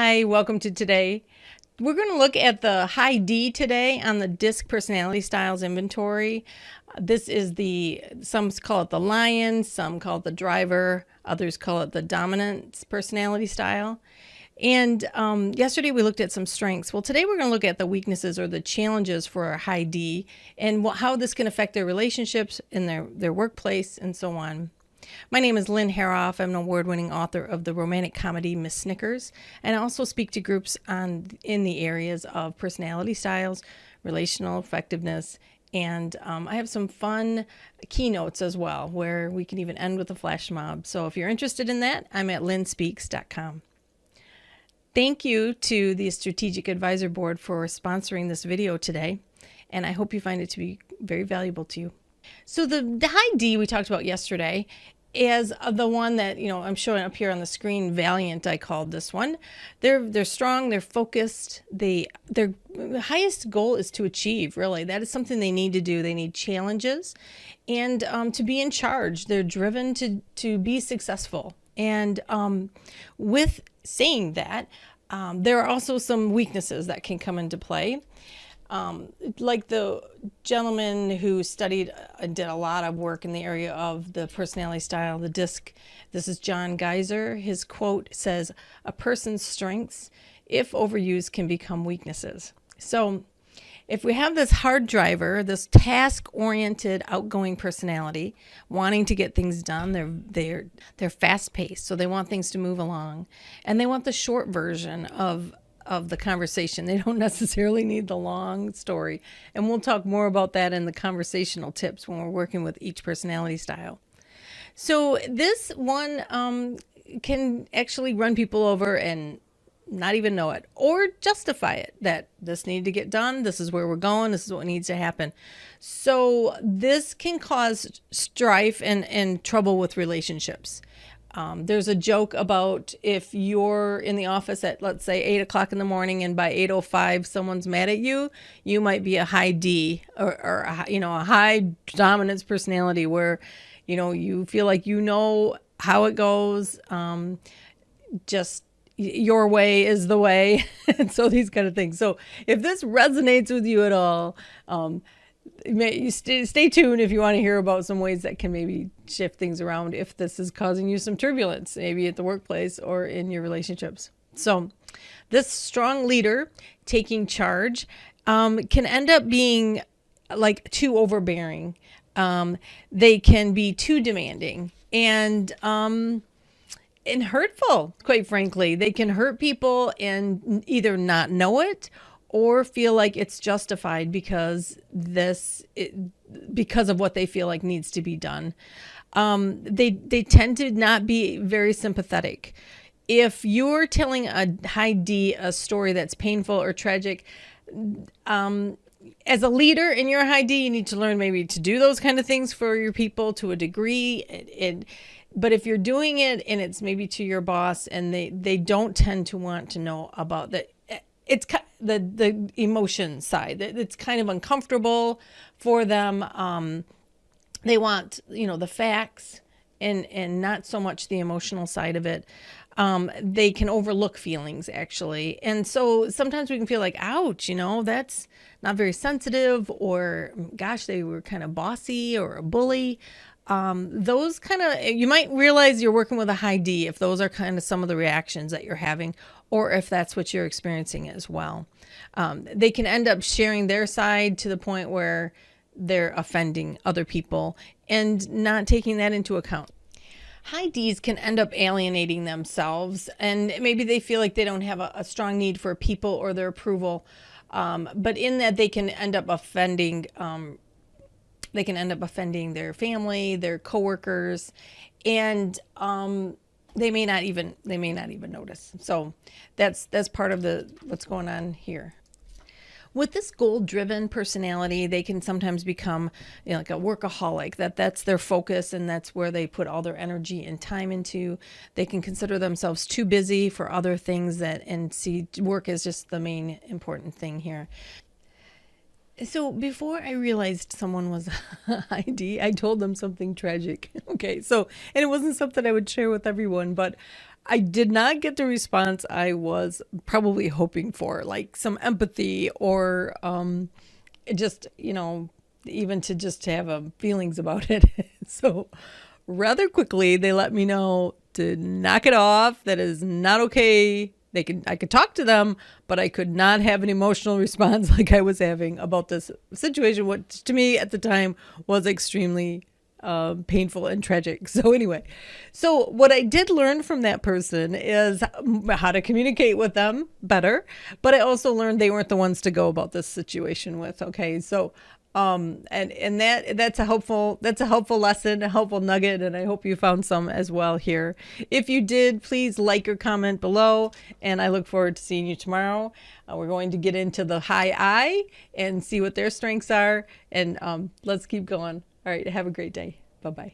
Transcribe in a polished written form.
Hi, welcome to today. We're going to look at the high D today on the DISC personality styles inventory. This is some call it the lion, some call it the driver, others call it the dominant personality style. And yesterday we looked at some strengths. Well, today we're going to look at the weaknesses or the challenges for a high D and how this can affect their relationships in their workplace and so on. My name is Lynn Hoerauf. I'm an award-winning author of the romantic comedy Miss Snickers, and I also speak to groups in the areas of personality styles, relational effectiveness, and I have some fun keynotes as well, where we can even end with a flash mob. So if you're interested in that, I'm at lynnspeaks.com. Thank you to the Strategic Advisor Board for sponsoring this video today, and I hope you find it to be very valuable to you. So the high D we talked about yesterday is the one that, I'm showing up here on the screen. Valiant, I called this one. They're strong, they're focused, their highest goal is to achieve, really. That is something they need to do. They need challenges and to be in charge. They're driven to be successful. And with saying that, there are also some weaknesses that can come into play. Like the gentleman who studied and did a lot of work in the area of the personality style, the DISC. This is John Geiser. His quote says, "A person's strengths, if overused, can become weaknesses." So if we have this hard driver, this task-oriented, outgoing personality, wanting to get things done, they're fast-paced, so they want things to move along, and they want the short version of the conversation. They don't necessarily need the long story. And we'll talk more about that in the conversational tips when we're working with each personality style. So this one can actually run people over and not even know it, or justify it, that this needed to get done, this is where we're going, this is what needs to happen. So this can cause strife and trouble with relationships. There's a joke about if you're in the office at, let's say, 8 o'clock in the morning, and by 8:05 someone's mad at you, you might be a high D or a high dominance personality where, you feel like how it goes, just your way is the way. And so these kind of things. So if this resonates with you at all, you stay tuned if you want to hear about some ways that can maybe shift things around if this is causing you some turbulence, maybe at the workplace or in your relationships. So this strong leader taking charge can end up being like too overbearing. They can be too demanding and hurtful, quite frankly. They can hurt people and either not know it or feel like it's justified because of what they feel like needs to be done. They tend to not be very sympathetic. If you're telling a high D a story that's painful or tragic, as a leader in your high D, you need to learn maybe to do those kind of things for your people to a degree. But if you're doing it and it's maybe to your boss and they don't tend to want to know about that, it's the emotion side. It's kind of uncomfortable for them. They want, the facts and not so much the emotional side of it. They can overlook feelings, actually. And so sometimes we can feel like, ouch, that's not very sensitive, or gosh, they were kind of bossy or a bully. Those kind of, you might realize you're working with a high D if those are kind of some of the reactions that you're having, or if that's what you're experiencing as well. They can end up sharing their side to the point where they're offending other people and not taking that into account. High Ds can end up alienating themselves, and maybe they feel like they don't have a strong need for people or their approval. But in that, they can end up offending their family, their coworkers, and they may not even notice. So that's part of what's going on here. With this goal-driven personality, they can sometimes become like a workaholic. That's their focus, and that's where they put all their energy and time into. They can consider themselves too busy for other things and see work as just the main important thing here. So before I realized someone was a high D, I told them something tragic. Okay, and it wasn't something I would share with everyone, but I did not get the response I was probably hoping for, like some empathy or just, even to just have feelings about it. So rather quickly, they let me know to knock it off. That is not okay. I could talk to them, but I could not have an emotional response like I was having about this situation, which to me at the time was extremely painful and tragic. So anyway, so what I did learn from that person is how to communicate with them better, but I also learned they weren't the ones to go about this situation with. Okay, so and that's a helpful lesson, a helpful nugget, and I hope you found some as well here. If you did, please like or comment below, and I look forward to seeing you tomorrow. We're going to get into the high I and see what their strengths are, and let's keep going. All right, have a great day. Bye-bye.